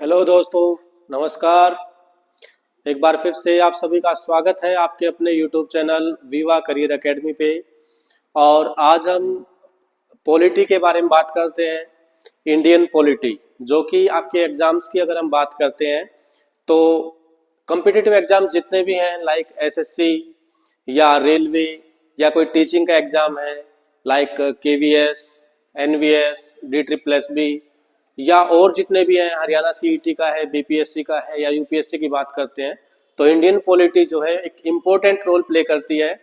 Hello दोस्तों, नमस्कार। एक बार फिर से आप सभी का स्वागत है आपके अपने यूट्यूब चैनल विवा करियर एकेडमी पे। और आज हम पॉलिटी के बारे में बात करते हैं। इंडियन पॉलिटी, जो कि आपके एग्जाम्स की अगर हम बात करते हैं तो कॉम्पिटिटिव एग्जाम्स जितने भी हैं लाइक एसएससी या रेलवे या कोई टीचिंग का एग्जाम है like KVS, NVS, D triple S B या और जितने भी हैं, हरियाणा सीईटी का है, बीपीएससी का है या यूपीएससी की बात करते हैं, तो इंडियन पॉलिटी जो है एक इम्पोर्टेंट रोल प्ले करती है।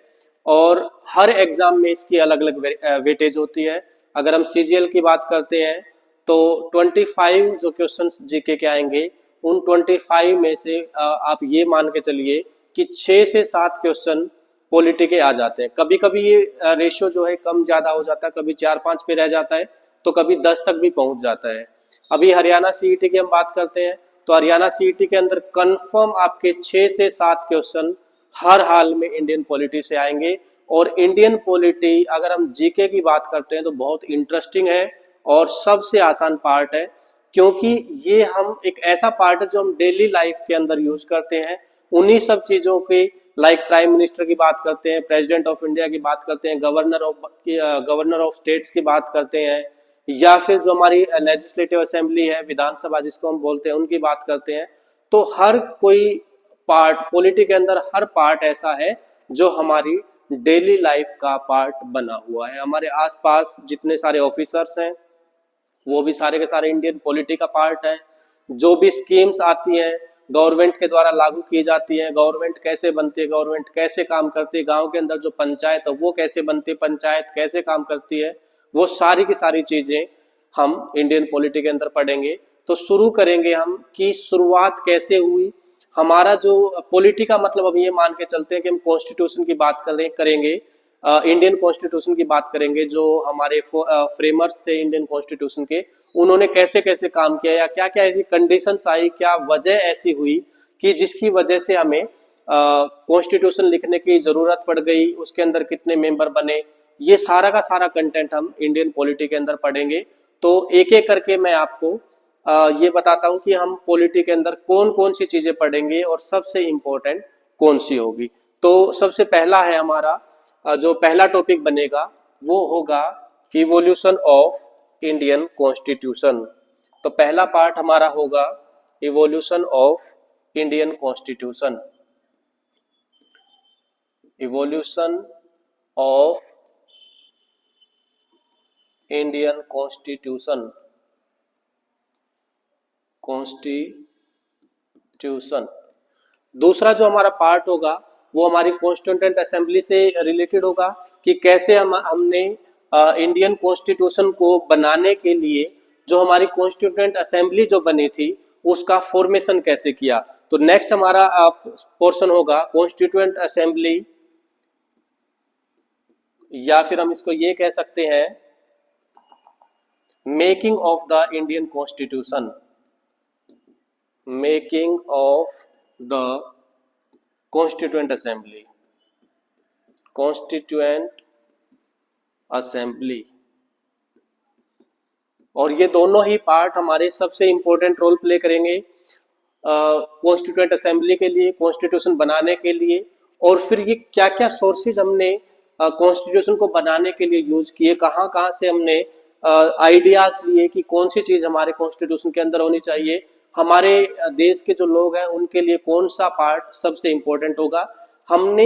और हर एग्जाम में इसकी अलग अलग वेटेज होती है। अगर हम सीजीएल की बात करते हैं तो 25 जो क्वेश्चंस जीके के आएंगे, उन 25 में से आप ये मान के चलिए कि 6 से 7 क्वेश्चन पॉलिटी के आ जाते हैं। कभी कभी ये रेशियो जो है कम ज़्यादा हो जाता है, कभी 4-5 पे रह जाता है तो कभी 10 तक भी पहुंच जाता है। अभी हरियाणा सीईटी की हम बात करते हैं तो हरियाणा सीईटी के अंदर कंफर्म आपके 6 से 7 क्वेश्चन हर हाल में इंडियन पॉलिटी से आएंगे। और इंडियन पॉलिटी अगर हम जीके की बात करते हैं तो बहुत इंटरेस्टिंग है और सबसे आसान पार्ट है, क्योंकि ये हम एक ऐसा पार्ट है जो हम डेली लाइफ के अंदर यूज करते हैं। उन्हीं सब चीज़ों की लाइक प्राइम मिनिस्टर की बात करते हैं, प्रेसिडेंट ऑफ इंडिया की बात करते हैं, गवर्नर ऑफ स्टेट्स की बात करते हैं, या फिर जो हमारी लेजिस्लेटिव असेंबली है, विधानसभा जिसको हम बोलते हैं, उनकी बात करते हैं। तो हर कोई पार्ट पॉलिटी के अंदर, हर पार्ट ऐसा है जो हमारी डेली लाइफ का पार्ट बना हुआ है। हमारे आसपास जितने सारे ऑफिसर्स हैं वो भी सारे के सारे इंडियन पॉलिटी का पार्ट है। जो भी स्कीम्स आती हैं गवर्नमेंट के द्वारा लागू की जाती है, गवर्नमेंट कैसे बनती है, गवर्नमेंट कैसे काम करती है, गांव के अंदर जो पंचायत है वो कैसे बनती है, पंचायत कैसे काम करती है, वो सारी की सारी चीजें हम इंडियन पॉलिटी के अंदर पढ़ेंगे। तो शुरू करेंगे हम कि शुरुआत कैसे हुई। हमारा जो पॉलिटी का मतलब, अब ये मान के चलते हैं कि हम कॉन्स्टिट्यूशन की बात करेंगे, इंडियन कॉन्स्टिट्यूशन की बात करेंगे। जो हमारे फ्रेमर्स थे इंडियन कॉन्स्टिट्यूशन के, उन्होंने कैसे कैसे काम किया या क्या क्या ऐसी कंडीशंस आई, क्या वजह ऐसी हुई कि जिसकी वजह से हमें कॉन्स्टिट्यूशन लिखने की जरूरत पड़ गई, उसके अंदर कितने मेंबर बने, ये सारा का सारा कंटेंट हम इंडियन पॉलिटी के अंदर पढ़ेंगे। तो एक एक करके मैं आपको ये बताता हूँ कि हम पॉलिटी के अंदर कौन कौन सी चीजें पढ़ेंगे और सबसे इम्पोर्टेंट कौन सी होगी। तो सबसे पहला है हमारा जो पहला टॉपिक बनेगा वो होगा इवोल्यूशन ऑफ इंडियन कॉन्स्टिट्यूशन। तो पहला पार्ट हमारा होगा evolution of Indian constitution. Evolution of Indian constitution. दूसरा जो हमारा पार्ट होगा वो हमारी कॉन्स्टिट्यूएंट असेंबली से रिलेटेड होगा कि कैसे हमने इंडियन कॉन्स्टिट्यूशन को बनाने के लिए जो हमारी कॉन्स्टिट्यूएंट असेंबली जो बनी थी उसका फॉर्मेशन कैसे किया। तो नेक्स्ट हमारा पोर्शन होगा कॉन्स्टिट्यूएंट असेंबली, या फिर हम इसको ये कह सकते हैं making of the Indian constitution. Making of the constituent assembly. Constituent assembly. और ये दोनों ही पार्ट हमारे सबसे इंपॉर्टेंट रोल प्ले करेंगे कॉन्स्टिट्यूएंट असेंबली के लिए, कॉन्स्टिट्यूशन बनाने के लिए। और फिर ये क्या क्या सोर्सेज हमने कॉन्स्टिट्यूशन को बनाने के लिए यूज किए, कहाँ कहाँ से हमने आइडियाज लिए कि कौन सी चीज हमारे कॉन्स्टिट्यूशन के अंदर होनी चाहिए, हमारे देश के जो लोग हैं उनके लिए कौन सा पार्ट सबसे इम्पोर्टेंट होगा। हमने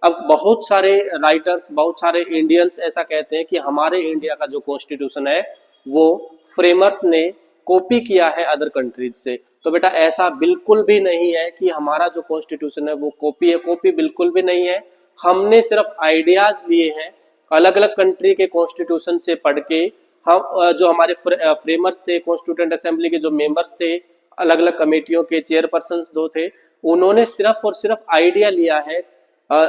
अब बहुत सारे राइटर्स, बहुत सारे इंडियंस ऐसा कहते हैं कि हमारे इंडिया का जो कॉन्स्टिट्यूशन है वो फ्रेमर्स ने कॉपी किया है अदर कंट्रीज से। तो बेटा ऐसा बिल्कुल भी नहीं है कि हमारा जो कॉन्स्टिट्यूशन है वो कॉपी है, कॉपी बिल्कुल भी नहीं है। हमने सिर्फ आइडियाज लिए हैं अलग अलग कंट्री के कॉन्स्टिट्यूशन से पढ़ के। हम जो हमारे फ्रेमर्स थे, कॉन्स्टिट्यूएंट असेंबली के जो मेंबर्स थे, अलग अलग कमेटियों के चेयरपर्सन्स दो थे, उन्होंने सिर्फ और सिर्फ आइडिया लिया है,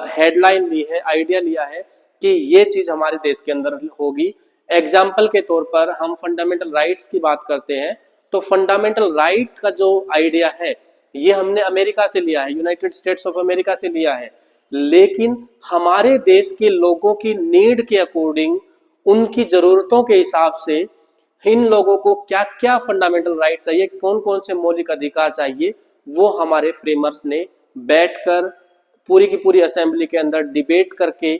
हेडलाइन ली है, आइडिया लिया है कि ये चीज हमारे देश के अंदर होगी। एग्जाम्पल के तौर पर हम फंडामेंटल राइट्स की बात करते हैं तो फंडामेंटल राइट का जो आइडिया है ये हमने अमेरिका से लिया है, यूनाइटेड स्टेट्स ऑफ अमेरिका से लिया है। लेकिन हमारे देश के लोगों की नीड के अकॉर्डिंग, उनकी जरूरतों के हिसाब से इन लोगों को क्या क्या फंडामेंटल राइट चाहिए, कौन कौन से मौलिक अधिकार चाहिए, वो हमारे फ्रेमर्स ने बैठकर पूरी की पूरी असेंबली के अंदर डिबेट करके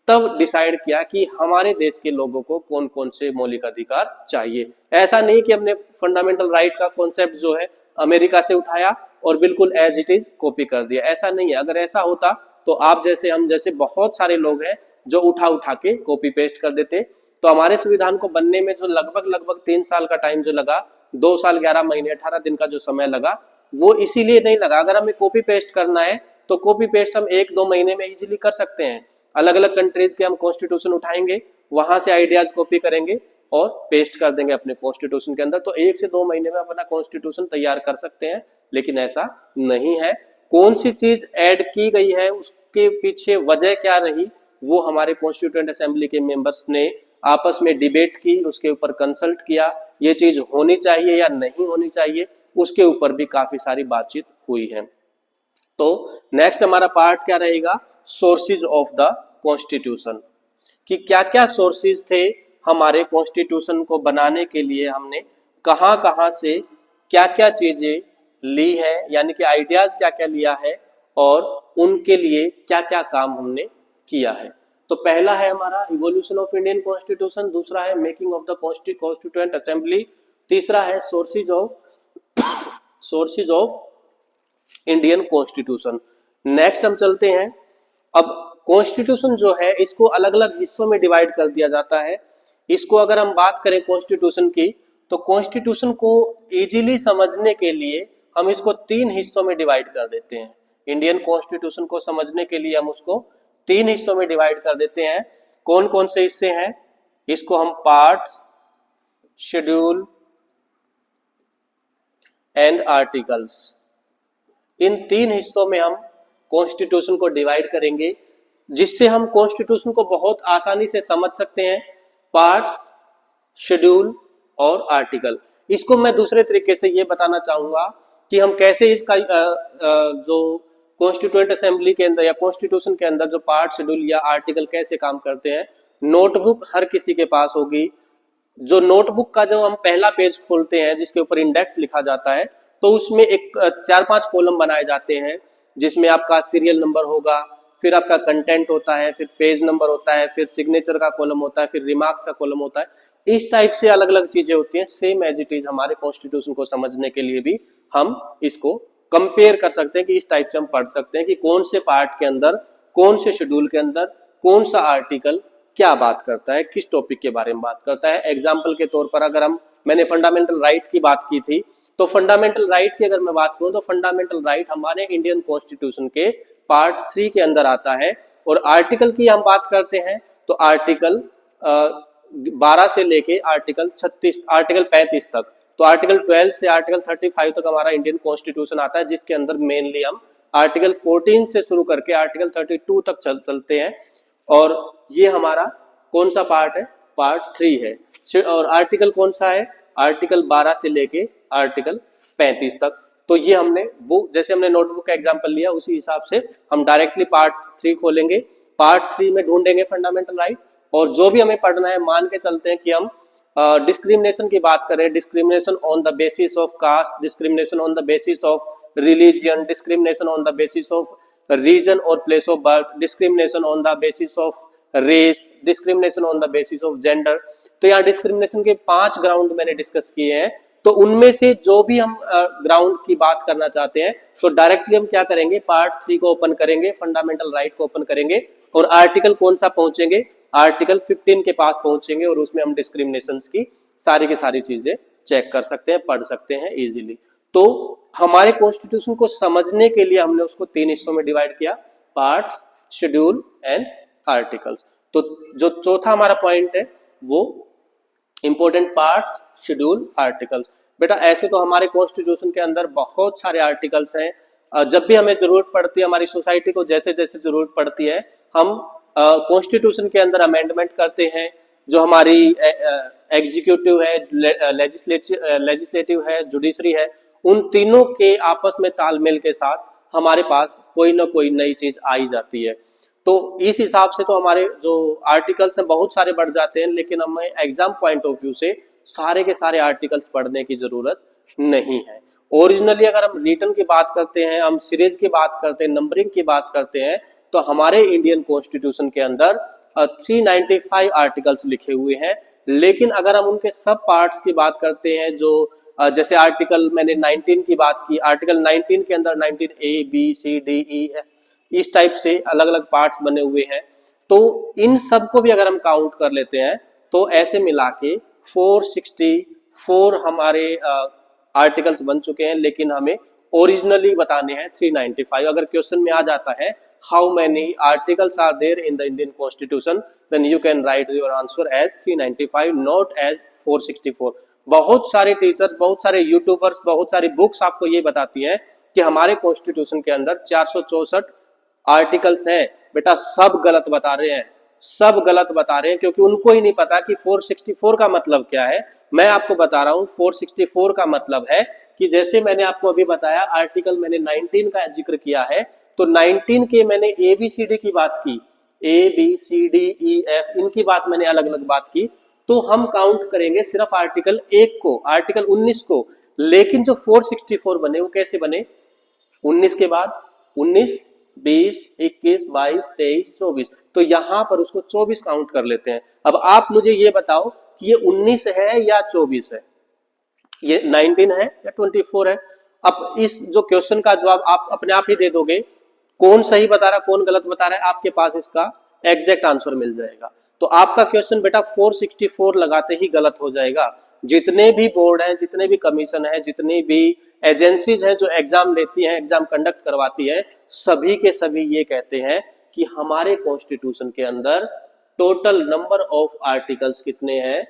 तब डिसाइड किया कि हमारे देश के लोगों को कौन कौन से मौलिक अधिकार चाहिए। ऐसा नहीं कि हमने फंडामेंटल राइट का कॉन्सेप्ट जो है अमेरिका से उठाया और बिल्कुल एज इट इज कॉपी कर दिया, ऐसा नहीं है। अगर ऐसा होता तो आप जैसे हम जैसे बहुत सारे लोग हैं जो उठा उठा के कॉपी पेस्ट कर देते। तो हमारे संविधान को बनने में जो लगभग 3 साल का टाइम जो लगा, 2 साल 11 महीने 18 दिन का जो समय लगा, वो इसीलिए नहीं लगा। अगर हमें कॉपी पेस्ट करना है तो कॉपी पेस्ट हम 1-2 महीने में इजीली कर सकते हैं। अलग अलग कंट्रीज के हम कॉन्स्टिट्यूशन उठाएंगे, वहां से आइडियाज कॉपी करेंगे और पेस्ट कर देंगे अपने कॉन्स्टिट्यूशन के अंदर, तो 1 से 2 महीने में अपना कॉन्स्टिट्यूशन तैयार कर सकते हैं। लेकिन ऐसा नहीं है। कौन सी चीज ऐड की गई है, उसके पीछे वजह क्या रही, वो हमारे कॉन्स्टिट्यूएंट असेंबली के मेंबर्स ने आपस में डिबेट की, उसके ऊपर कंसल्ट किया, ये चीज होनी चाहिए या नहीं होनी चाहिए, उसके ऊपर भी काफी सारी बातचीत हुई है। तो नेक्स्ट हमारा पार्ट क्या रहेगा, सोर्सेज ऑफ द कॉन्स्टिट्यूशन, कि क्या क्या सोर्सेज थे हमारे कॉन्स्टिट्यूशन को बनाने के लिए, हमने कहां कहां से क्या क्या चीजें ली है, यानी कि आइडियाज क्या क्या लिया है और उनके लिए क्या क्या काम हमने किया है। तो पहला है हमारा इवोल्यूशन ऑफ इंडियन कॉन्स्टिट्यूशन, दूसरा है making of the constituent assembly, तीसरा है sources of Indian constitution. Next हम चलते हैं। अब कॉन्स्टिट्यूशन जो है इसको अलग अलग हिस्सों में डिवाइड कर दिया जाता है। इसको अगर हम बात करें कॉन्स्टिट्यूशन की, तो कॉन्स्टिट्यूशन को इजीली समझने के लिए हम इसको 3 हिस्सों में डिवाइड कर देते हैं। इंडियन कॉन्स्टिट्यूशन को समझने के लिए हम उसको 3 हिस्सों में डिवाइड कर देते हैं। कौन कौन से हिस्से हैं, इसको हम पार्ट्स, शेड्यूल एंड आर्टिकल्स, इन 3 हिस्सों में हम कॉन्स्टिट्यूशन को डिवाइड करेंगे, जिससे हम कॉन्स्टिट्यूशन को बहुत आसानी से समझ सकते हैं। पार्ट्स, शेड्यूल और आर्टिकल। इसको मैं दूसरे तरीके से ये बताना चाहूंगा कि हम कैसे इसका जो कॉन्स्टिट्यूएंट असेंबली के अंदर या कॉन्स्टिट्यूशन के अंदर जो पार्ट, शेड्यूल या आर्टिकल कैसे काम करते हैं। नोटबुक हर किसी के पास होगी। जो नोटबुक का जो हम पहला पेज खोलते हैं जिसके ऊपर इंडेक्स लिखा जाता है, तो उसमें एक 4-5 कॉलम बनाए जाते हैं, जिसमें आपका सीरियल नंबर होगा, फिर आपका कंटेंट होता है, फिर पेज नंबर होता है, फिर सिग्नेचर का कॉलम होता है, फिर रिमार्क्स का कॉलम होता है। इस टाइप से अलग अलग चीजें होती हैं। सेम एज इट इज हमारे कॉन्स्टिट्यूशन को समझने के लिए भी हम इसको कंपेयर कर सकते हैं कि इस टाइप से हम पढ़ सकते हैं कि कौन से पार्ट के अंदर, कौन से शेड्यूल के अंदर, कौन सा आर्टिकल क्या बात करता है, किस टॉपिक के बारे में बात करता है। एग्जाम्पल के तौर पर अगर मैंने फंडामेंटल राइट की बात की थी, तो फंडामेंटल राइट की अगर मैं बात करूं तो फंडामेंटल राइट हमारे इंडियन कॉन्स्टिट्यूशन के पार्ट 3 के अंदर आता है। और आर्टिकल की हम बात करते हैं तो आर्टिकल 12 से लेके आर्टिकल 35 तक, तो आर्टिकल 12 से आर्टिकल 35 तक हमारा इंडियन कॉन्स्टिट्यूशन आता है, जिसके अंदर मेनली हम आर्टिकल 14 से शुरू करके आर्टिकल 32 तक चलते हैं। और ये हमारा कौन सा पार्ट है, पार्ट 3 है। और आर्टिकल कौन सा है, आर्टिकल 12 से लेके आर्टिकल 35 तक। तो ये हमने बुक, जैसे हमने नोटबुक का एग्जांपल लिया, उसी हिसाब से हम डायरेक्टली पार्ट 3 खोलेंगे। पार्ट 3 में ढूंढेंगे फंडामेंटल राइट, और जो भी हमें पढ़ना है, मान के चलते हैं कि हम डिस्क्रिमिनेशन की बात करें, discrimination on the basis of caste, discrimination on the basis of religion, discrimination on the basis of region और place of birth, discrimination on the basis of race, discrimination on the basis of gender. तो यहाँ discrimination के 5 ground मैंने discuss किए हैं। तो उनमें से जो भी हम ग्राउंड की बात करना चाहते हैं, तो डायरेक्टली हम क्या करेंगे, पार्ट 3 को ओपन करेंगे, फंडामेंटल राइट को ओपन करेंगे, और आर्टिकल कौन सा पहुंचेंगे, आर्टिकल 15 के पास पहुंचेंगे, और उसमें हम डिस्क्रिमिनेशन की सारी चीजें चेक कर सकते हैं, पढ़ सकते हैं इजीली। तो हमारे कॉन्स्टिट्यूशन को समझने के लिए हमने उसको 3 हिस्सों में डिवाइड किया, पार्ट्स, शेड्यूल एंड आर्टिकल्स। तो जो चौथा हमारा पॉइंट है वो इंपॉर्टेंट पार्ट्स, शेड्यूल, आर्टिकल्स। बेटा ऐसे तो हमारे कॉन्स्टिट्यूशन के अंदर बहुत सारे आर्टिकल्स हैं। जब भी हमें जरूरत पड़ती है, हमारी सोसाइटी को जैसे जैसे जरूरत पड़ती है, हम कॉन्स्टिट्यूशन के अंदर अमेंडमेंट करते हैं। जो हमारी एग्जीक्यूटिव है, लेजिस्लेटिव है, जुडिशरी है, उन तीनों के आपस में तालमेल के साथ हमारे पास कोई ना कोई नई चीज आई जाती है। तो इस हिसाब से तो हमारे जो आर्टिकल्स हैं बहुत सारे बढ़ जाते हैं, लेकिन हमें एग्जाम पॉइंट ऑफ व्यू से सारे के सारे आर्टिकल्स पढ़ने की जरूरत नहीं है। ओरिजिनली अगर हम रिटर्न की बात करते हैं, हम सीरीज की बात करते हैं, नंबरिंग की बात करते हैं, तो हमारे इंडियन कॉन्स्टिट्यूशन के अंदर 395 आर्टिकल्स लिखे हुए हैं। लेकिन अगर हम उनके सब पार्ट्स की बात करते हैं, जो जैसे आर्टिकल मैंने 19 की बात की, आर्टिकल 19 के अंदर 19 A B C D E इस टाइप से अलग अलग पार्ट्स बने हुए हैं। तो इन सब को भी अगर हम काउंट कर लेते हैं तो ऐसे मिला के 464 हमारे आर्टिकल्स बन चुके हैं। लेकिन हमें ओरिजिनली बताने हैं 395। अगर क्वेश्चन में आ जाता है how many articles are there in the Indian constitution, then you can write your answer as 395, not as 464। बहुत सारे टीचर्स, बहुत सारे यूट्यूबर्स, बहुत सारी बुक्स आपको ये बताती हैं कि हमारे कॉन्स्टिट्यूशन के अंदर 464 आर्टिकल्स हैं। बेटा सब गलत बता रहे हैं, सब गलत बता रहे हैं, क्योंकि उनको ही नहीं पता कि 464 का मतलब क्या है। मैं आपको बता रहा हूं 464 का मतलब है कि जैसे मैंने आपको अभी बताया, आर्टिकल मैंने 19 का जिक्र किया है, तो 19 के मैंने ABCD की बात की, ABCDEF इनकी बात मैंने अलग अलग बात की, तो हम काउंट करेंगे सिर्फ आर्टिकल 1 को, आर्टिकल 19 को। लेकिन जो 464 बने वो कैसे बने? 19 के बाद 19, 20, 21, 22, 23, 24, तो यहां पर उसको 24 काउंट कर लेते हैं। अब आप मुझे ये बताओ कि ये 19 है या 24 है, ये 19 है या 24 है? अब इस जो क्वेश्चन का जवाब आप अपने आप ही दे दोगे, कौन सही बता रहा है कौन गलत बता रहा है, आपके पास इसका एग्जैक्ट आंसर मिल जाएगा। तो आपका क्वेश्चन बेटा 464 लगाते ही गलत हो जाएगा। जितने भी बोर्ड हैं, जितने भी कमीशन है, जितनी भी एजेंसीज हैं जो एग्जाम लेती हैं, एग्जाम कंडक्ट करवाती है, सभी के सभी ये कहते हैं कि हमारे कॉन्स्टिट्यूशन के अंदर टोटल नंबर ऑफ आर्टिकल्स कितने हैं?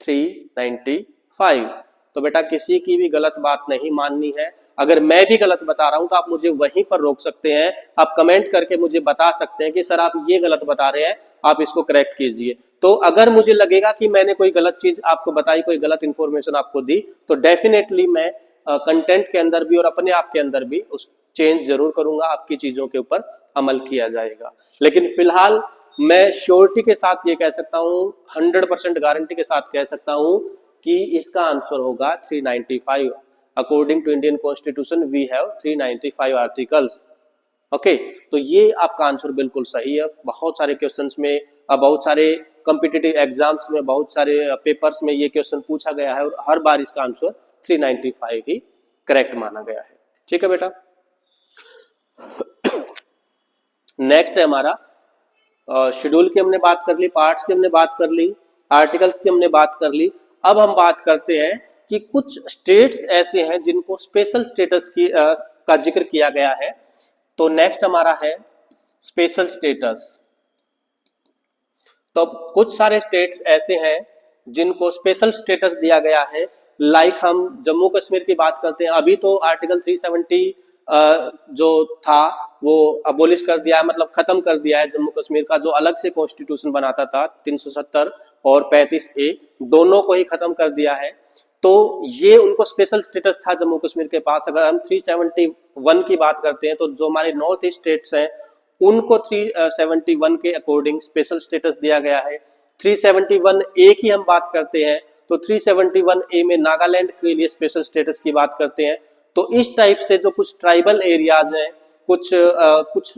395। तो बेटा किसी की भी गलत बात नहीं माननी है। अगर मैं भी गलत बता रहा हूं तो आप मुझे वहीं पर रोक सकते हैं, आप कमेंट करके मुझे बता सकते हैं कि सर आप ये गलत बता रहे हैं, आप इसको करेक्ट कीजिए। तो अगर मुझे लगेगा कि मैंने कोई गलत चीज आपको बताई, कोई गलत इंफॉर्मेशन आपको दी, तो डेफिनेटली मैं कंटेंट के अंदर भी और अपने आप के अंदर भी उस चेंज जरूर करूंगा, आपकी चीजों के ऊपर अमल किया जाएगा। लेकिन फिलहाल मैं श्योरिटी के साथ ये कह सकता हूँ, 100% गारंटी के साथ कह सकता हूँ कि इसका आंसर होगा 395। According to Indian constitution we have 395 articles. Okay, तो ये आपका आंसर बिल्कुल सही है। बहुत सारे क्वेश्चंस में, बहुत सारे कॉम्पिटिटिव एग्जाम्स में, बहुत सारे पेपर्स में ये क्वेश्चन पूछा गया है और हर बार इसका आंसर 395 ही करेक्ट माना गया है। ठीक है बेटा, नेक्स्ट है हमारा शेड्यूल की हमने बात कर ली, पार्ट्स की हमने बात कर ली, आर्टिकल्स की हमने बात कर ली। अब हम बात करते हैं कि कुछ स्टेट्स ऐसे हैं जिनको स्पेशल स्टेटस की का जिक्र किया गया है। तो नेक्स्ट हमारा है स्पेशल स्टेटस। तो कुछ सारे स्टेट्स ऐसे हैं जिनको स्पेशल स्टेटस दिया गया है। लाइक हम जम्मू कश्मीर की बात करते हैं, अभी तो आर्टिकल 370 जो था वो अबोलिश कर दिया है, मतलब खत्म कर दिया है जम्मू कश्मीर का, जो अलग से कॉन्स्टिट्यूशन बनाता था 370 और 35A, दोनों को ही खत्म कर दिया है। तो ये उनको स्पेशल स्टेटस था जम्मू कश्मीर के पास। अगर हम 371 की बात करते हैं तो जो हमारे नॉर्थ ईस्ट स्टेट्स हैं उनको 371 के अकॉर्डिंग स्पेशल स्टेटस दिया गया है। 371A की हम बात करते हैं तो 371A में नागालैंड के लिए स्पेशल स्टेटस की बात करते हैं। तो इस टाइप से जो कुछ ट्राइबल एरियाज हैं, कुछ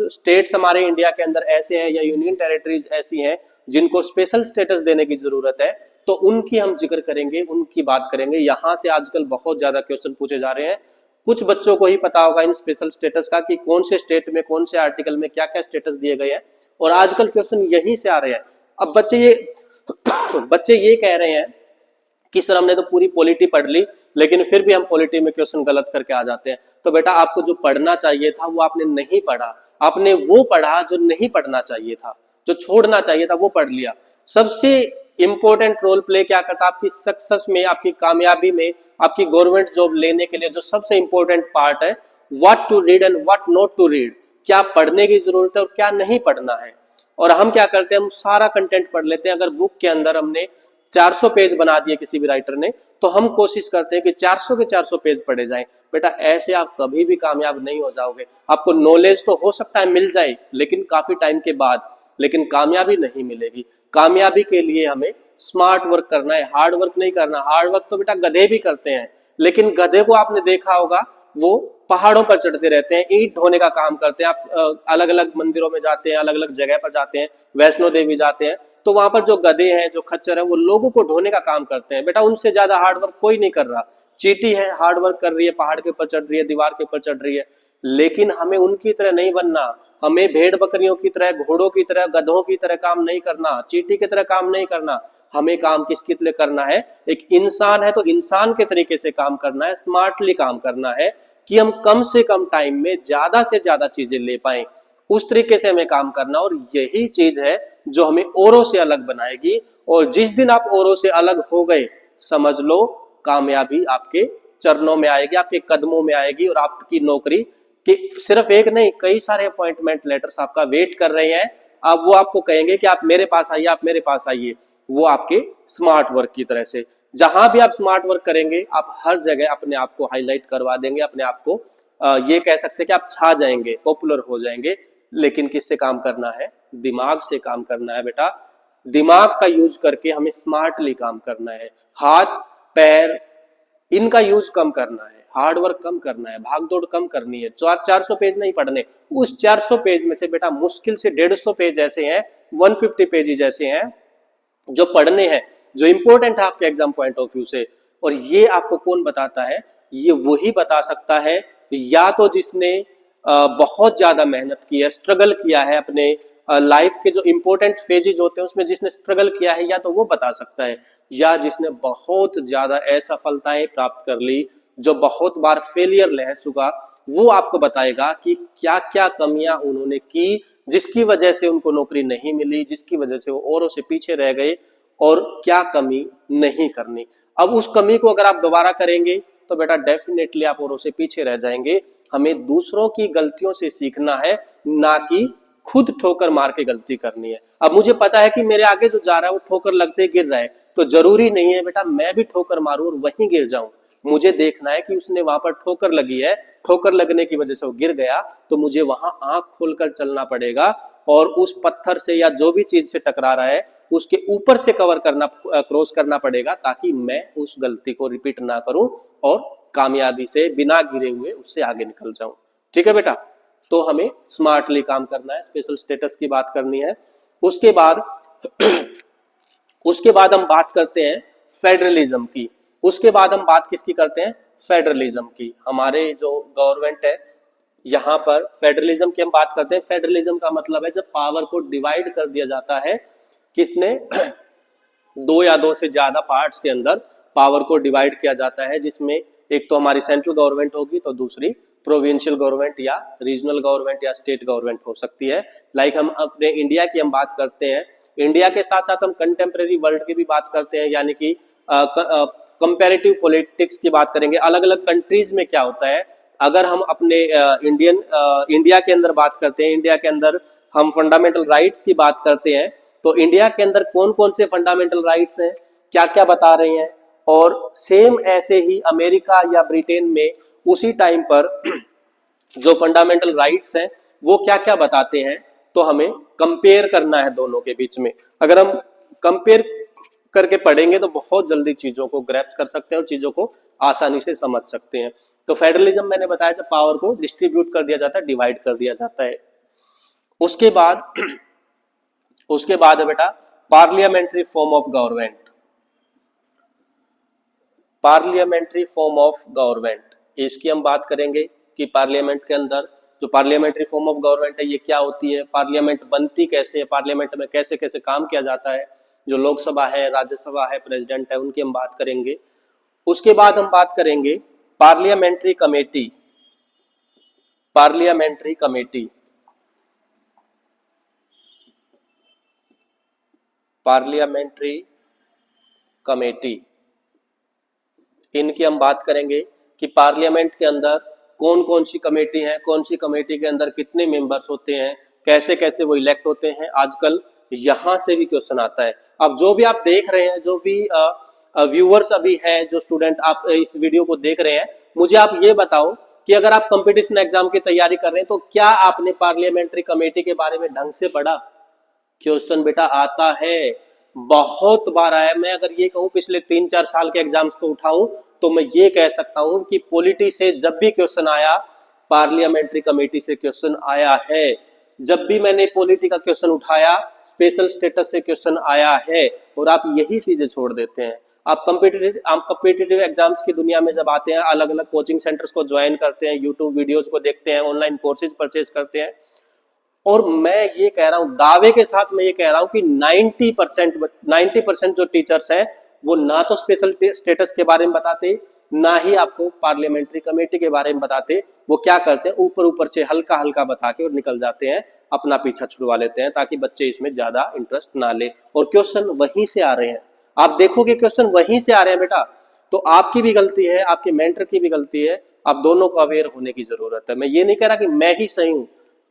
स्टेट्स हमारे इंडिया के अंदर ऐसे हैं या यूनियन टेरिटरीज ऐसी हैं जिनको स्पेशल स्टेटस देने की जरूरत है, तो उनकी हम जिक्र करेंगे, उनकी बात करेंगे। यहाँ से आजकल बहुत ज्यादा क्वेश्चन पूछे जा रहे हैं। कुछ बच्चों को ही पता होगा इन स्पेशल स्टेटस का कि कौन से स्टेट में, कौन से आर्टिकल में क्या क्या स्टेटस दिए गए हैं, और आजकल क्वेश्चन यहीं से आ रहे हैं। अब बच्चे ये कह रहे हैं कि सर हमने तो पूरी पॉलिटी पढ़ ली, लेकिन फिर भी हम पॉलिटी में क्वेश्चन गलत करके आ जाते हैं। तो बेटा आपको जो पढ़ना चाहिए था वो आपने नहीं पढ़ा, आपने वो पढ़ा जो नहीं पढ़ना चाहिए था, जो छोड़ना चाहिए था वो पढ़ लिया। सबसे इंपॉर्टेंट रोल प्ले क्या करता है आपकी सक्सेस में, आपकी कामयाबी में, आपकी गवर्नमेंट जॉब लेने के लिए जो सबसे इंपॉर्टेंट पार्ट है, what to read and what not to read, क्या पढ़ने की जरूरत है और क्या नहीं पढ़ना है। और हम क्या करते हैं, हम सारा कंटेंट पढ़ लेते हैं। अगर बुक के अंदर हमने 400 पेज बना दिए किसी भी राइटर ने, तो हम कोशिश करते हैं कि 400 के 400 पेज पढ़े जाएं। बेटा ऐसे आप कभी भी कामयाब नहीं हो जाओगे। आपको नॉलेज तो हो सकता है मिल जाए, लेकिन काफी टाइम के बाद। लेकिन कामयाबी नहीं मिलेगी। कामयाबी के लिए हमें स्मार्ट वर्क करना है, हार्ड वर्क नहीं करना। हार्ड वर्क तो बेटा गधे भी करते हैं, लेकिन गधे को आपने देखा होगा वो पहाड़ों पर चढ़ते रहते हैं, ईंट ढोने का काम करते हैं। आप अलग अलग मंदिरों में जाते हैं, अलग अलग जगह पर जाते हैं, वैष्णो देवी जाते हैं, तो वहां पर जो गधे हैं, जो खच्चर है, वो लोगों को ढोने का काम करते हैं। बेटा उनसे ज्यादा हार्ड वर्क कोई नहीं कर रहा। चींटी है, हार्ड वर्क कर रही है, पहाड़ के ऊपर चढ़ रही है, दीवार के ऊपर चढ़ रही है, लेकिन हमें उनकी तरह नहीं बनना। हमें भेड़ बकरियों की तरह, घोड़ों की तरह, गधों की तरह काम नहीं करना, चींटी की तरह काम नहीं करना। हमें काम किसकी तरह करना है? एक इंसान है तो इंसान के तरीके से काम करना है, स्मार्टली काम करना है, कि हम कम से कम टाइम में ज्यादा से ज्यादा चीजें ले पाए, उस तरीके से हमें काम करना। और यही चीज है जो हमें औरों से अलग बनाएगी। और जिस दिन आप औरों से अलग हो गए, समझ लो कामयाबी आपके चरणों में आएगी, आपके कदमों में आएगी, और आपकी नौकरी कि सिर्फ एक नहीं, कई सारे अपॉइंटमेंट लेटर्स आपका वेट कर रहे हैं। अब वो आपको कहेंगे कि आप मेरे पास आइए, आप मेरे पास आइए। वो आपके स्मार्ट वर्क की तरह से, जहां भी आप स्मार्ट वर्क करेंगे, आप हर जगह अपने आप को हाईलाइट करवा देंगे, अपने आप को ये कह सकते हैं कि आप छा जाएंगे, पॉपुलर हो जाएंगे। लेकिन किससे काम करना है? दिमाग से काम करना है बेटा। दिमाग का यूज करके हमें स्मार्टली काम करना है। हाथ पैर इनका यूज कम करना है, हार्ड वर्क कम करना है, भाग दौड़ कम करनी है। 400 पेज नहीं पढ़ने। उस 400 पेज में से बेटा मुश्किल से 150 पेज ऐसे हैं, 150 पेजेस ऐसे हैं जो पढ़ने हैं, जो इंपॉर्टेंट है आपके एग्जाम पॉइंट ऑफ व्यू से। और ये आपको कौन बताता है? ये वही बता सकता है या तो जिसने बहुत ज्यादा मेहनत की है, स्ट्रगल किया है, अपने लाइफ के जो इंपॉर्टेंट फेजेज होते हैं उसमें जिसने स्ट्रगल किया है, या तो वो बता सकता है, या जिसने बहुत ज्यादा असफलताएं प्राप्त कर ली, जो बहुत बार फेलियर रह चुका, वो आपको बताएगा कि क्या क्या कमियां उन्होंने की, जिसकी वजह से उनको नौकरी नहीं मिली, जिसकी वजह से वो औरों से पीछे रह गए, और क्या कमी नहीं करनी। अब उस कमी को अगर आप दोबारा करेंगे तो बेटा डेफिनेटली आप औरों से पीछे रह जाएंगे। हमें दूसरों की गलतियों से सीखना है, ना कि खुद ठोकर मार के गलती करनी है। अब मुझे पता है कि मेरे आगे जो जा रहा है वो ठोकर लगते गिर रहा है, तो जरूरी नहीं है बेटा मैं भी ठोकर मारूं और वहीं गिर जाऊं। मुझे देखना है कि उसने वहां पर ठोकर लगी है, ठोकर लगने की वजह से वो गिर गया, तो मुझे वहां आंख खोलकर चलना पड़ेगा, और उस पत्थर से या जो भी चीज से टकरा रहा है उसके ऊपर से कवर करना, क्रॉस करना पड़ेगा, ताकि मैं उस गलती को रिपीट ना करूं और कामयाबी से बिना गिरे हुए उससे आगे निकल जाऊं। ठीक है बेटा, तो हमें स्मार्टली काम करना है, स्पेशल स्टेटस की बात करनी है। उसके बाद उसके बाद हम बात करते हैं फेडरलिज्म की। उसके बाद हम बात किसकी करते हैं? फेडरलिज्म की। हमारे जो गवर्नमेंट है यहाँ पर फेडरलिज्म की हम बात करते हैं। फेडरलिज्म का मतलब है जब पावर को डिवाइड कर दिया जाता है, किसने? दो या दो से ज्यादा पार्ट्स के अंदर पावर को डिवाइड किया जाता है, जिसमें एक तो हमारी सेंट्रल गवर्नमेंट होगी, तो दूसरी प्रोविंशियल गवर्नमेंट या रीजनल गवर्नमेंट या स्टेट गवर्नमेंट हो सकती है। लाइक हम अपने इंडिया की हम बात करते हैं, इंडिया के साथ साथ हम कंटेम्प्रेरी वर्ल्ड की भी बात करते हैं, यानी कि कंपैरेटिव पॉलिटिक्स की बात करेंगे। अलग अलग कंट्रीज में क्या होता है, अगर हम अपने इंडिया के अंदर बात करते हैं, इंडिया के अंदर हम फंडामेंटल राइट्स की बात करते हैं, तो इंडिया के अंदर कौन कौन से फंडामेंटल राइट्स हैं, क्या क्या बता रहे हैं, और सेम ऐसे ही अमेरिका या ब्रिटेन में उसी टाइम पर जो फंडामेंटल राइट्स हैं वो क्या क्या बताते हैं, तो हमें कंपेयर करना है दोनों के बीच में। अगर हम कंपेयर करके पढ़ेंगे तो बहुत जल्दी चीजों को ग्रैप्स कर सकते हैं और चीजों को आसानी से समझ सकते हैं। तो फेडरलिज्म मैंने बताया जब पावर को डिस्ट्रीब्यूट कर दिया जाता है, डिवाइड कर दिया जाता है। उसके बाद है बेटा parliamentary form of government. Parliamentary form of government, इसकी हम बात करेंगे कि पार्लियामेंट के अंदर जो पार्लियामेंट्री फॉर्म ऑफ गवर्नमेंट है ये क्या होती है, पार्लियामेंट बनती कैसे है, पार्लियामेंट में कैसे कैसे काम किया जाता है, जो लोकसभा है, राज्यसभा है, प्रेसिडेंट है, उनकी हम बात करेंगे। उसके बाद हम बात करेंगे parliamentary committee. Parliamentary committee, parliamentary committee, इनकी हम बात करेंगे कि पार्लियामेंट के अंदर कौन कौन सी कमेटी है, कौन सी कमेटी के अंदर कितने मेंबर्स होते हैं, कैसे कैसे वो इलेक्ट होते हैं। आजकल यहां से भी क्वेश्चन आता है। अब जो भी आप देख रहे हैं, जो भी व्यूअर्स अभी हैं, जो स्टूडेंट आप इस वीडियो को देख रहे हैं, मुझे आप ये बताओ कि अगर आप कंपटीशन एग्जाम की तैयारी कर रहे हैं तो क्या आपने पार्लियामेंट्री कमेटी के बारे में ढंग से पढ़ा? क्वेश्चन बेटा आता है, बहुत बार आया। मैं अगर ये कहूँ पिछले 3-4 साल के एग्जाम्स को उठाऊं तो मैं ये कह सकता हूं कि पॉलिटी से जब भी क्वेश्चन आया, पार्लियामेंट्री कमेटी से क्वेश्चन आया है। जब भी मैंने पॉलिटी का क्वेश्चन उठाया, स्पेशल स्टेटस से क्वेश्चन आया है। और आप यही चीजें छोड़ देते हैं। आप कॉम्पिटिटिव एग्जाम्स की दुनिया में जब आते हैं, अलग अलग कोचिंग सेंटर्स को ज्वाइन करते हैं, यूट्यूब वीडियोज को देखते हैं, ऑनलाइन कोर्सेज परचेज करते हैं, और मैं ये कह रहा हूं, दावे के साथ मैं ये कह रहा हूं कि 90% जो टीचर्स हैं वो ना तो स्पेशल स्टेटस के बारे में बताते, ना ही आपको पार्लियामेंट्री कमेटी के बारे में बताते। वो क्या करते हैं, ऊपर ऊपर से हल्का हल्का बता के और निकल जाते हैं, अपना पीछा छुड़वा लेते हैं ताकि बच्चे इसमें ज्यादा इंटरेस्ट ना ले। और क्वेश्चन वहीं से आ रहे हैं, आप देखोगे क्वेश्चन वहीं से आ रहे हैं बेटा। तो आपकी भी गलती है, आपके मेंटर की भी गलती है। आप दोनों को अवेयर होने की जरूरत है। मैं ये नहीं कह रहा कि मैं ही सही हूं,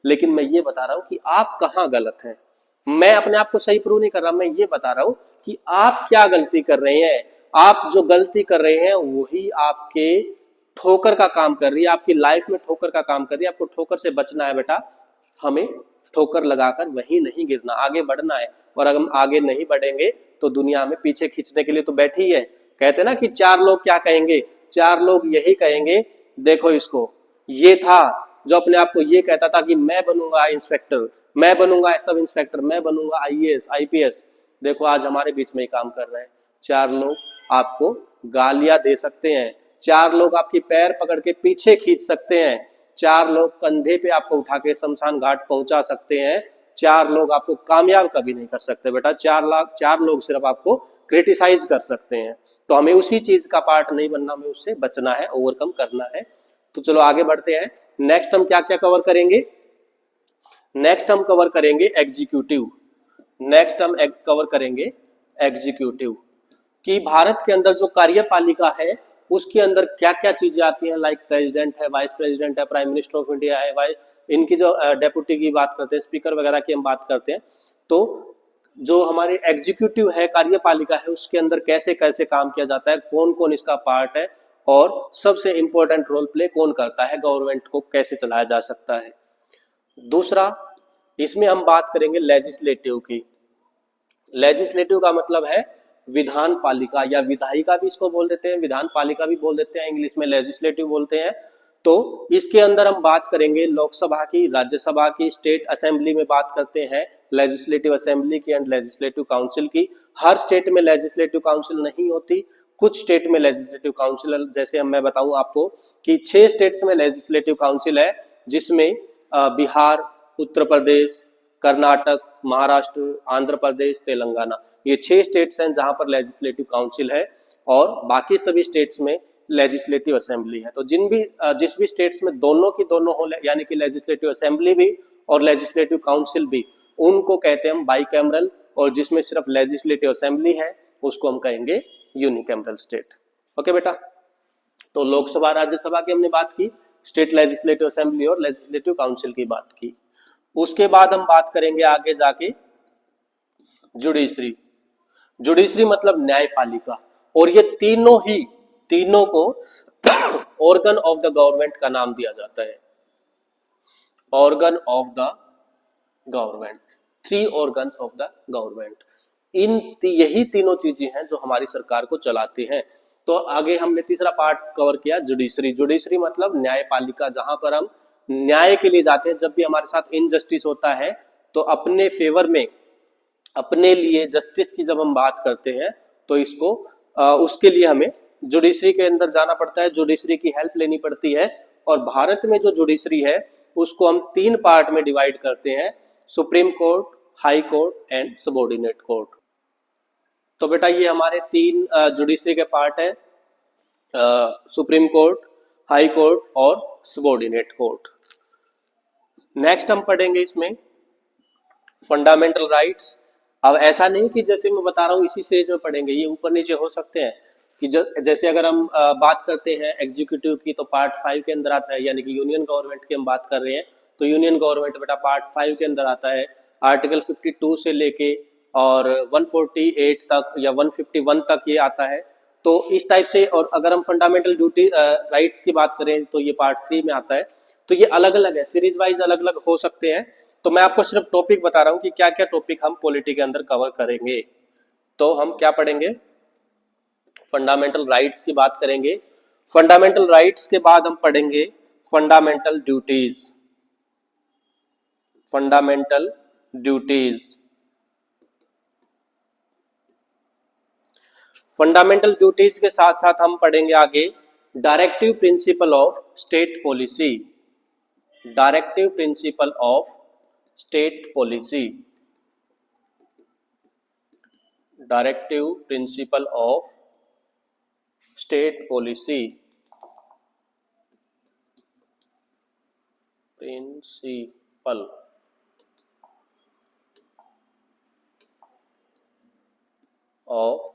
लेकिन मैं ये बता रहा हूं कि आप कहां गलत हैं। मैं अपने आप को सही प्रूव नहीं कर रहा, मैं ये बता रहा हूं कि आप क्या गलती कर रहे हैं। आप जो गलती कर रहे हैं वही आपके ठोकर का काम कर रही है, आपकी लाइफ में ठोकर का काम कर रही है। आपको ठोकर से बचना है बेटा, हमें ठोकर लगाकर वहीं नहीं गिरना, आगे बढ़ना है। और अगर हम आगे नहीं बढ़ेंगे तो दुनिया हमें पीछे खींचने के लिए तो बैठी है। कहते ना कि 4 लोग क्या कहेंगे, 4 लोग यही कहेंगे, देखो इसको, ये था जो अपने आप को ये कहता था कि मैं बनूंगा इंस्पेक्टर, मैं बनूंगा सब इंस्पेक्टर, मैं बनूंगा आईएएस आईपीएस। देखो आज हमारे बीच में ही काम कर रहे हैं। 4 लोग आपको गालियां दे सकते हैं, 4 लोग आपकी पैर पकड़ के पीछे खींच सकते हैं, 4 लोग कंधे पे आपको उठा के शमशान घाट पहुंचा सकते हैं, 4 लोग आपको कामयाब कभी नहीं कर सकते बेटा। 4 लोग सिर्फ आपको क्रिटिसाइज कर सकते हैं। तो हमें उसी चीज का पार्ट नहीं बनना, हमें उससे बचना है, ओवरकम करना है। तो चलो आगे बढ़ते हैं। नेक्स्ट हम क्या क्या कवर करेंगे, नेक्स्ट हम कवर करेंगे एग्जीक्यूटिव। नेक्स्ट हम कवर करेंगे एग्जीक्यूटिव कि भारत के अंदर जो कार्यपालिका है उसके अंदर क्या क्या चीजें आती हैं। लाइक प्रेसिडेंट है, वाइस प्रेसिडेंट है, प्राइम मिनिस्टर ऑफ इंडिया है, इनकी जो डेप्यूटी की बात करते हैं, स्पीकर वगैरह की हम बात करते हैं। तो जो हमारे एग्जीक्यूटिव है, कार्यपालिका है, उसके अंदर कैसे कैसे काम किया जाता है, कौन कौन इसका पार्ट है, और सबसे इंपॉर्टेंट रोल प्ले कौन करता है, गवर्नमेंट को कैसे चलाया जा सकता है। दूसरा, इसमें हम बात करेंगे लेजिस्लेटिव की। लेजिस्लेटिव का मतलब है विधान पालिका, या विधायिका भी इसको बोल देते हैं, विधान पालिका भी बोल देते हैं, इंग्लिश में लेजिस्लेटिव बोलते हैं। तो इसके अंदर हम बात करेंगे लोकसभा की, राज्यसभा की, स्टेट असेंबली में बात करते हैं लेजिस्लेटिव असेंबली की एंड लेजिस्लेटिव काउंसिल की। हर स्टेट में लेजिस्लेटिव काउंसिल नहीं होती, कुछ स्टेट में लेजिस्लेटिव काउंसिल, जैसे मैं बताऊं आपको कि 6 स्टेट्स में लेजिस्लेटिव काउंसिल है, जिसमें बिहार, उत्तर प्रदेश, कर्नाटक, महाराष्ट्र, आंध्र प्रदेश, तेलंगाना, ये 6 स्टेट्स हैं जहां पर लेजिस्लेटिव काउंसिल है। और बाकी सभी स्टेट्स में लेजिस्लेटिव असेंबली है। तो जिस भी स्टेट्स में दोनों की दोनों हो, यानी कि लेजिस्लेटिव असेंबली भी और लेजिस्लेटिव काउंसिल भी, उनको कहते हैं हम बाईकैमरल। और जिसमें सिर्फ लेजिस्लेटिव असेंबली है उसको हम कहेंगे यूनिकैमरल स्टेट। ओके बेटा, तो लोकसभा राज्यसभा की हमने बात की, स्टेट लेजिस्लेटिव असेंबली और लेजिस्लेटिव काउंसिल की बात की। उसके बाद हम बात करेंगे आगे जाके जुडिशरी। जुडिशरी मतलब न्यायपालिका। और ये तीनों को ऑर्गन ऑफ द गवर्नमेंट का नाम दिया जाता है, organ of the government, 3 organs of the government. यही तीनों चीजें हैं जो हमारी सरकार को चलाती हैं। तो आगे हमने तीसरा पार्ट कवर किया जुडिशरी। जुडिशरी मतलब न्यायपालिका, जहां पर हम न्याय के लिए जाते हैं। जब भी हमारे साथ इनजस्टिस होता है तो अपने फेवर में, अपने लिए जस्टिस की जब हम बात करते हैं तो इसको उसके लिए हमें जुडिशरी के अंदर जाना पड़ता है, जुडिशरी की हेल्प लेनी पड़ती है। और भारत में जो जुडिशरी है उसको हम 3 पार्ट में डिवाइड करते हैं, supreme court, high court and subordinate court. तो बेटा ये हमारे 3 जुडिशरी के पार्ट हैं, सुप्रीम कोर्ट, हाई कोर्ट और सबऑर्डिनेट कोर्ट। नेक्स्ट हम पढ़ेंगे इसमें फंडामेंटल राइट्स। अब ऐसा नहीं कि जैसे मैं बता रहा हूँ इसी स्टेज में पढ़ेंगे, ये ऊपर नीचे हो सकते हैं। कि जैसे अगर हम बात करते हैं एग्जीक्यूटिव की तो पार्ट 5 के अंदर आता है, यानी कि यूनियन गवर्नमेंट की हम बात कर रहे हैं तो यूनियन गवर्नमेंट बेटा पार्ट 5 के अंदर आता है। आर्टिकल 52 से लेके और 148 तक या 151 तक ये आता है। तो इस टाइप से। और अगर हम फंडामेंटल ड्यूटी राइट्स की बात करें तो ये पार्ट 3 में आता है। तो ये अलग अलग है, सीरीज वाइज अलग अलग हो सकते हैं। तो मैं आपको सिर्फ टॉपिक बता रहा हूँ कि क्या क्या टॉपिक हम पॉलिटी के अंदर कवर करेंगे। तो हम क्या पढ़ेंगे, फंडामेंटल राइट्स की बात करेंगे। फंडामेंटल राइट्स के बाद हम पढ़ेंगे fundamental duties. Fundamental duties, fundamental duties के साथ साथ हम पढ़ेंगे आगे directive principle of state policy. Directive principle of state policy, directive principle of state policy, principle of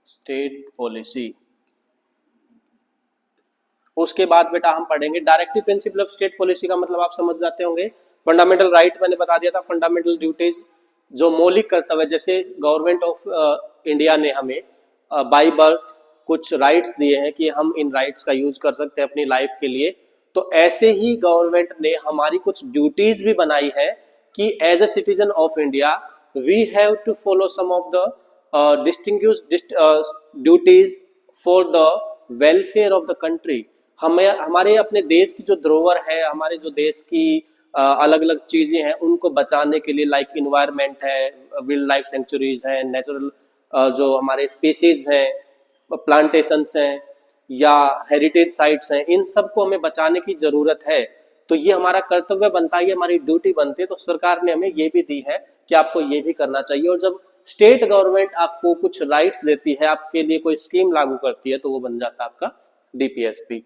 state policy. उसके बाद बेटा हम पढ़ेंगे directive principle of state policy का मतलब आप समझ जाते होंगे। फंडामेंटल राइट मैंने बता दिया था, फंडामेंटल ड्यूटीज जो मौलिक कर्तव्य, जैसे गवर्नमेंट ऑफ इंडिया ने हमें बाय बर्थ कुछ राइट्स दिए हैं कि हम इन राइट्स का यूज कर सकते हैं अपनी लाइफ के लिए, तो ऐसे ही गवर्नमेंट ने हमारी कुछ ड्यूटीज भी बनाई है कि as a citizen of India we have to follow some of the distinguished duties for the welfare of the country. हमें हमारे अपने देश की जो धरोहर है, हमारे जो देश की अलग अलग चीजें हैं उनको बचाने के लिए, लाइक इन्वायरमेंट है, वाइल्ड लाइफ सेंचुरीज हैं, नेचुरल जो हमारे स्पीसीज हैं, प्लांटेशंस हैं या हेरिटेज साइट्स हैं, इन सब को हमें बचाने की जरूरत है। तो ये हमारा कर्तव्य बनता है, ये हमारी ड्यूटी बनती है। तो सरकार ने हमें ये भी दी है कि आपको ये भी करना चाहिए। और जब स्टेट गवर्नमेंट आपको कुछ राइट्स देती है, आपके लिए कोई स्कीम लागू करती है, तो वो बन जाता है आपका डीपीएसपी।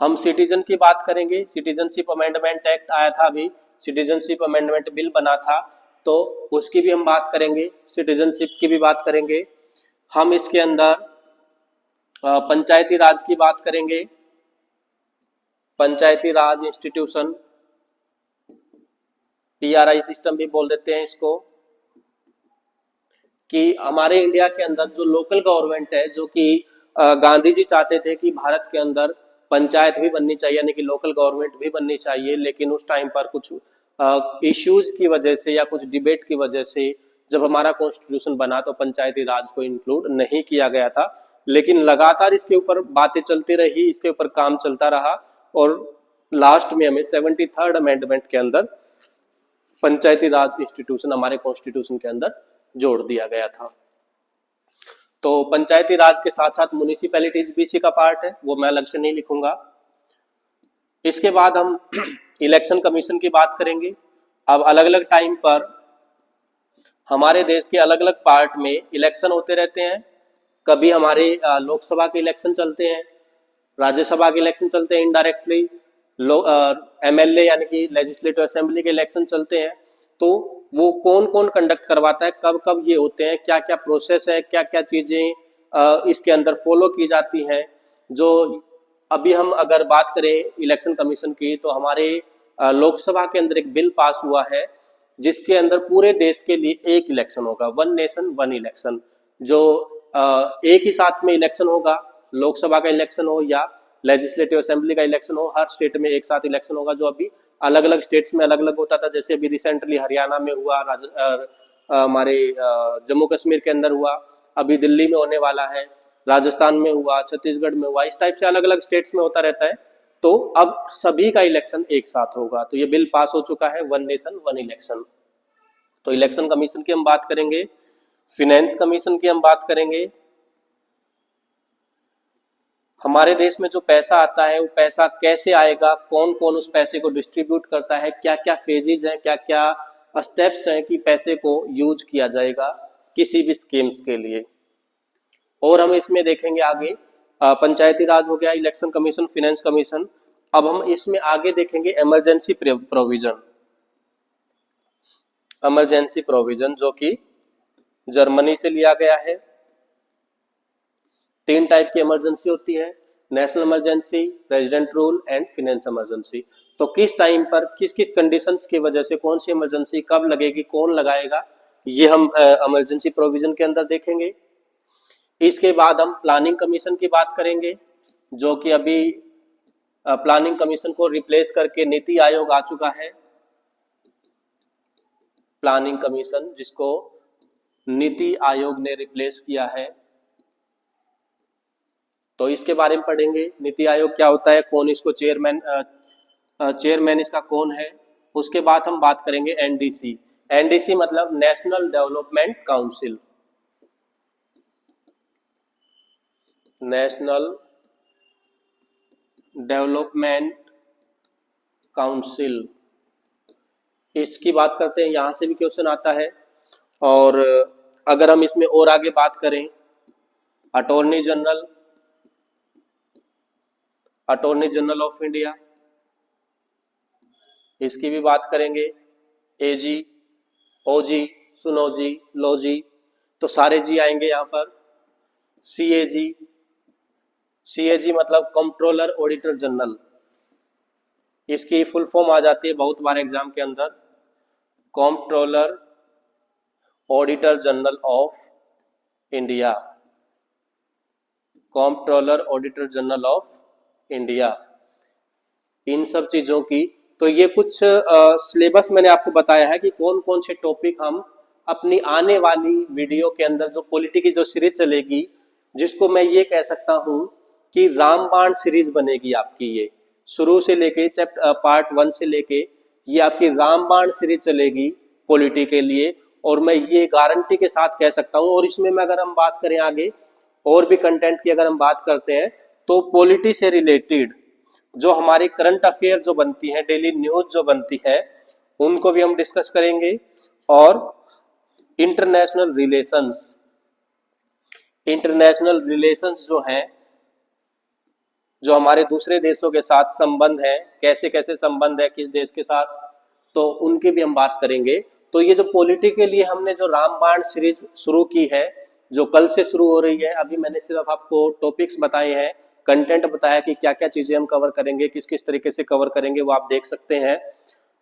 हम सिटीजन की बात करेंगे। सिटीजनशिप अमेंडमेंट एक्ट आया था अभी, सिटीजनशिप अमेंडमेंट बिल बना था, तो उसकी भी हम बात करेंगे, सिटीजनशिप की भी बात करेंगे। हम इसके अंदर पंचायती राज की बात करेंगे। पंचायती राज इंस्टीट्यूशन, पीआरआई सिस्टम भी बोल देते हैं इसको, कि हमारे इंडिया के अंदर जो लोकल गवर्नमेंट है, जो कि गांधी जी चाहते थे कि भारत के अंदर पंचायत भी बननी चाहिए, यानी कि लोकल गवर्नमेंट भी बननी चाहिए, लेकिन उस टाइम पर कुछ इश्यूज की वजह से या कुछ डिबेट की वजह से जब हमारा कॉन्स्टिट्यूशन बना तो पंचायती राज को इंक्लूड नहीं किया गया था। लेकिन लगातार इसके ऊपर बातें चलती रही, इसके ऊपर काम चलता रहा और लास्ट में हमें 73rd अमेंडमेंट के अंदर पंचायती राज इंस्टीट्यूशन हमारे कॉन्स्टिट्यूशन के अंदर जोड़ दिया गया था। तो पंचायती राज के साथ साथ म्युनिसिपैलिटीज भी इसी का पार्ट है, वो मैं अलग से नहीं लिखूंगा। इसके बाद हम इलेक्शन कमीशन की बात करेंगे। अब अलग अलग टाइम पर हमारे देश के अलग अलग पार्ट में इलेक्शन होते रहते हैं। कभी हमारे लोकसभा के इलेक्शन चलते हैं, राज्यसभा के इलेक्शन चलते हैं, इनडायरेक्टली एमएलए यानी कि लेजिस्लेटिव असेंबली के इलेक्शन चलते हैं। तो वो कौन कौन कंडक्ट करवाता है, कब कब ये होते हैं, क्या क्या प्रोसेस है, क्या क्या चीज़ें इसके अंदर फॉलो की जाती हैं। जो अभी हम अगर बात करें इलेक्शन कमीशन की, तो हमारे लोकसभा के अंदर एक बिल पास हुआ है जिसके अंदर पूरे देश के लिए एक इलेक्शन होगा, वन नेशन वन इलेक्शन। जो एक ही साथ में इलेक्शन होगा, लोकसभा का इलेक्शन हो या लेजिस्लेटिव असेंबली का इलेक्शन हो, हर स्टेट में एक साथ इलेक्शन होगा। जो अभी अलग अलग स्टेट्स में अलग अलग होता था, जैसे अभी रिसेंटली हरियाणा में हुआ, हमारे जम्मू कश्मीर के अंदर हुआ, अभी दिल्ली में होने वाला है, राजस्थान में हुआ, छत्तीसगढ़ में हुआ, इस टाइप से अलग अलग स्टेट्स में होता रहता है। तो अब सभी का इलेक्शन एक साथ होगा। तो ये बिल पास हो चुका है, वन नेशन वन इलेक्शन। तो इलेक्शन कमीशन की हम बात करेंगे, फिनेंस कमीशन की हम बात करेंगे। हमारे देश में जो पैसा आता है वो पैसा कैसे आएगा, कौन कौन उस पैसे को डिस्ट्रीब्यूट करता है, क्या क्या फेजेज हैं, क्या क्या स्टेप्स हैं कि पैसे को यूज किया जाएगा किसी भी स्कीम्स के लिए। और हम इसमें देखेंगे आगे पंचायती राज हो गया, इलेक्शन कमीशन, फिनेंस कमीशन। अब हम इसमें आगे देखेंगे इमरजेंसी प्रोविजन। इमरजेंसी प्रोविजन जो कि जर्मनी से लिया गया है। 3 टाइप की इमरजेंसी होती है, national emergency, president rule and finance emergency. तो किस टाइम पर किस किस कंडीशंस की वजह से कौन सी इमरजेंसी कब लगेगी, कौन लगाएगा, ये हम इमरजेंसी प्रोविजन के अंदर देखेंगे। इसके बाद हम प्लानिंग कमीशन की बात करेंगे, जो कि अभी प्लानिंग कमीशन को रिप्लेस करके नीति आयोग आ चुका है। प्लानिंग कमीशन जिसको नीति आयोग ने रिप्लेस किया है, तो इसके बारे में पढ़ेंगे। नीति आयोग क्या होता है, कौन इसको चेयरमैन इसका कौन है। उसके बाद हम बात करेंगे एनडीसी। एनडीसी मतलब national development council. National development council, इसकी बात करते हैं। यहां से भी क्वेश्चन आता है। और अगर हम इसमें और आगे बात करें, अटॉर्नी जनरल ऑफ इंडिया, इसकी भी बात करेंगे। एजी, ओजी, सुनोजी, लोजी, तो सारे जी आएंगे यहाँ पर। सीएजी, सीएजी मतलब कंट्रोलर ऑडिटर जनरल, इसकी फुल फॉर्म आ जाती है बहुत बार एग्जाम के अंदर, controller auditor general of India. Controller auditor general of India, इन सब चीजों की। तो ये कुछ सिलेबस मैंने आपको बताया है कि कौन कौन से टॉपिक हम अपनी आने वाली वीडियो के अंदर, जो पॉलिटी की जो सीरीज चलेगी, जिसको मैं ये कह सकता हूं कि रामबाण सीरीज बनेगी आपकी। ये शुरू से लेके पार्ट 1 से लेके ये आपकी रामबाण सीरीज चलेगी पॉलिटी के लिए, और मैं ये गारंटी के साथ कह सकता हूं। और इसमें अगर हम बात करें आगे और भी कंटेंट की अगर हम बात करते हैं, तो पॉलिटी से रिलेटेड जो हमारी करंट अफेयर जो बनती है, डेली न्यूज जो बनती है, उनको भी हम डिस्कस करेंगे। और इंटरनेशनल रिलेशंस जो हैं, जो हमारे दूसरे देशों के साथ संबंध है, कैसे कैसे संबंध है किस देश के साथ, तो उनकी भी हम बात करेंगे। तो ये जो पॉलिटी के लिए हमने जो रामबाण सीरीज शुरू की है, जो कल से शुरू हो रही है, अभी मैंने सिर्फ आपको टॉपिक्स बताए हैं, कंटेंट बताया कि क्या क्या चीजें हम कवर करेंगे, किस किस तरीके से कवर करेंगे, वो आप देख सकते हैं।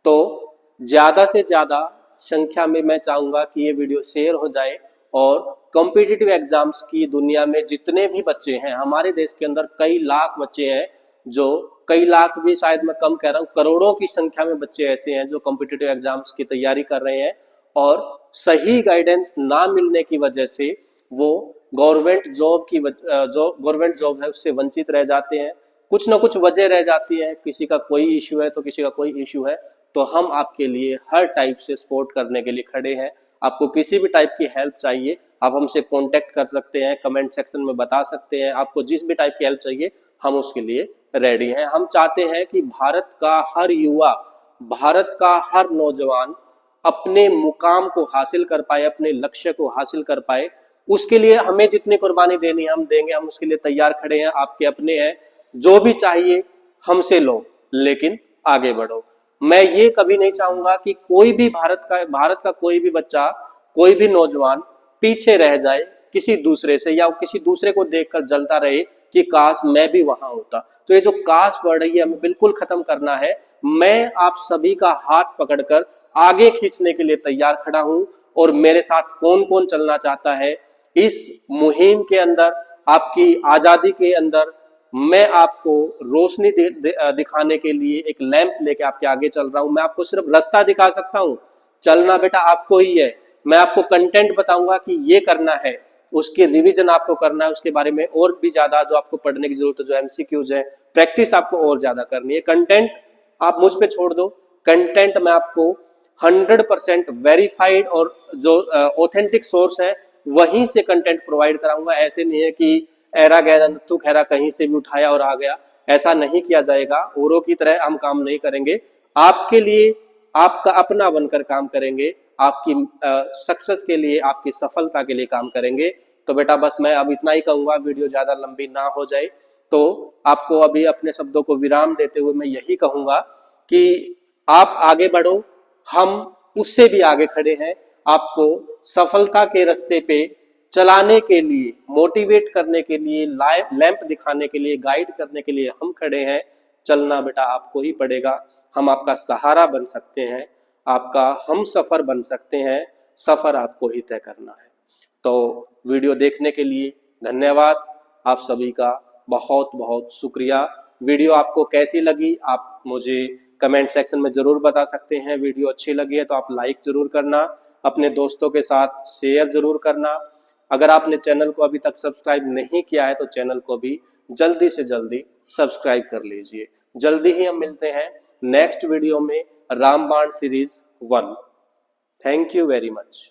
तो ज्यादा से ज्यादा संख्या में मैं चाहूंगा कि ये वीडियो शेयर हो जाए, और कॉम्पिटिटिव एग्जाम्स की दुनिया में जितने भी बच्चे हैं, हमारे देश के अंदर कई लाख बच्चे हैं, जो कई लाख भी शायद मैं कम कह रहा हूँ, करोड़ों की संख्या में बच्चे ऐसे हैं जो कॉम्पिटिटिव एग्जाम्स की तैयारी कर रहे हैं, और सही गाइडेंस ना मिलने की वजह से वो गवर्नमेंट जॉब है उससे वंचित रह जाते हैं। कुछ ना कुछ वजह रह जाती है, किसी का कोई इश्यू है तो किसी का कोई इश्यू है, तो हम आपके लिए हर टाइप से सपोर्ट करने के लिए खड़े हैं। आपको किसी भी टाइप की हेल्प चाहिए, आप हमसे कांटेक्ट कर सकते हैं, कमेंट सेक्शन में बता सकते हैं। आपको जिस भी टाइप की हेल्प चाहिए, हम उसके लिए रेडी हैं। हम चाहते हैं कि भारत का हर युवा, भारत का हर नौजवान अपने मुकाम को हासिल कर पाए, अपने लक्ष्य को हासिल कर पाए। उसके लिए हमें जितनी कुर्बानी देनी है हम देंगे, हम उसके लिए तैयार खड़े हैं, आपके अपने हैं। जो भी चाहिए हमसे लो, लेकिन आगे बढ़ो। मैं ये कभी नहीं चाहूंगा कि कोई भी भारत का कोई भी बच्चा, कोई भी नौजवान पीछे रह जाए किसी दूसरे से, या किसी दूसरे को देखकर जलता रहे कि काश मैं भी वहां होता। तो ये जो काश वर्ड है, ये हमें बिल्कुल खत्म करना है। मैं आप सभी का हाथ पकड़कर आगे खींचने के लिए तैयार खड़ा हूं, और मेरे साथ कौन कौन चलना चाहता है इस मुहिम के अंदर, आपकी आजादी के अंदर। मैं आपको रोशनी दिखाने के लिए एक लैंप लेके आपके आगे चल रहा हूं। मैं आपको सिर्फ रास्ता दिखा सकता हूं, चलना बेटा आपको ही है। मैं आपको कंटेंट बताऊंगा कि ये करना है, उसकी रिवीजन आपको करना है, उसके बारे में और भी ज्यादा जो आपको पढ़ने की जरूरत है, जो एमसीक्यूज है, प्रैक्टिस आपको और ज्यादा करनी है। कंटेंट आप मुझ पे छोड़ दो, कंटेंट मैं आपको 100% वेरीफाइड और जो ऑथेंटिक सोर्स है वहीं से कंटेंट प्रोवाइड कराऊंगा। ऐसे नहीं है कि एरा गैरा नत्थु खैरा कहीं से भी उठाया और आ गया, ऐसा नहीं किया जाएगा। औरों की तरह हम काम नहीं करेंगे, आपके लिए आपका अपना बनकर काम करेंगे, आपकी सक्सेस के लिए, आपकी सफलता के लिए काम करेंगे। तो बेटा बस मैं अब इतना ही कहूंगा, वीडियो ज्यादा लंबी ना हो जाए। तो आपको अभी अपने शब्दों को विराम देते हुए मैं यही कहूंगा कि आप आगे बढ़ो, हम उससे भी आगे खड़े हैं। आपको सफलता के रास्ते पे चलाने के लिए, मोटिवेट करने के लिए, लैंप दिखाने के लिए, गाइड करने के लिए हम खड़े हैं। चलना बेटा आपको ही पड़ेगा। हम आपका सहारा बन सकते हैं, आपका हम सफर बन सकते हैं, सफर आपको ही तय करना है। तो वीडियो देखने के लिए धन्यवाद, आप सभी का बहुत बहुत शुक्रिया। वीडियो आपको कैसी लगी आप मुझे कमेंट सेक्शन में ज़रूर बता सकते हैं। वीडियो अच्छी लगी है तो आप लाइक ज़रूर करना, अपने दोस्तों के साथ शेयर ज़रूर करना। अगर आपने चैनल को अभी तक सब्सक्राइब नहीं किया है तो चैनल को भी जल्दी से जल्दी सब्सक्राइब कर लीजिए। जल्दी ही हम मिलते हैं नेक्स्ट वीडियो में रामबाण series 1। Thank you very much.